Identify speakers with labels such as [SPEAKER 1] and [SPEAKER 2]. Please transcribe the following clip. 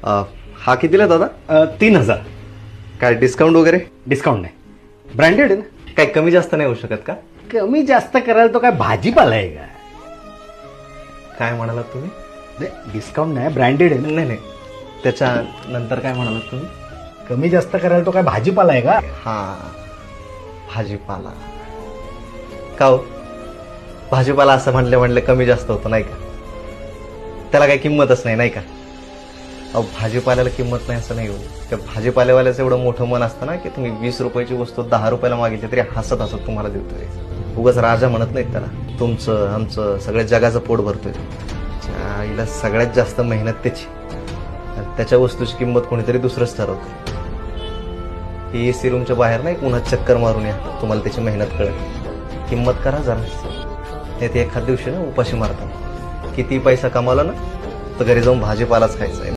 [SPEAKER 1] हा कितीला दादा?
[SPEAKER 2] 3,000.
[SPEAKER 1] काय डिस्काउंट वगैरे?
[SPEAKER 2] डिस्काउंट नाही, ब्रँडेड आहे ना.
[SPEAKER 1] काय कमी जास्त नाही होऊ शकत का?
[SPEAKER 2] कमी जास्त करायला तो काय भाजीपाला आहे का?
[SPEAKER 1] काय म्हणालात तुम्ही?
[SPEAKER 2] डिस्काउंट नाही, ब्रँडेड आहे ना.
[SPEAKER 1] नाही नाही, त्याच्या नंतर काय म्हणालात तुम्ही?
[SPEAKER 2] कमी जास्त करायला तो काय भाजीपाला आहे का?
[SPEAKER 1] हा, भाजीपाला. का हो, भाजीपाला असं म्हणले कमी जास्त होतं नाही का? त्याला काही किंमतच नाही, नाही का? अहो, भाजीपाल्याला किंमत नाही असं नाही हो. त्या भाजीपाल्यावाल्याचं एवढं मोठं मन असतं ना की तुम्ही 20 रुपयाची वस्तू 10 रुपयाला मागितली तरी हसत हसत तुम्हाला देतोय. उगाच राजा म्हणत नाहीत त्याला. तुमचं आमचं सगळ्या जगाचं पोट भरतोय. आईला सगळ्यात जास्त मेहनत त्याची, आणि त्याच्या वस्तूची किंमत कोणीतरी दुसरंच ठरवतं. ही एसी रूमच्या बाहेर नाही उन्हात चक्कर मारून या, तुम्हाला त्याची मेहनत कळेल. किंमत करा जरा. नाही ते एखाद दिवशी ना उपाशी मारतात. किती पैसा कमावला ना तर घरी जाऊन भाजीपालाच खायचा आहे.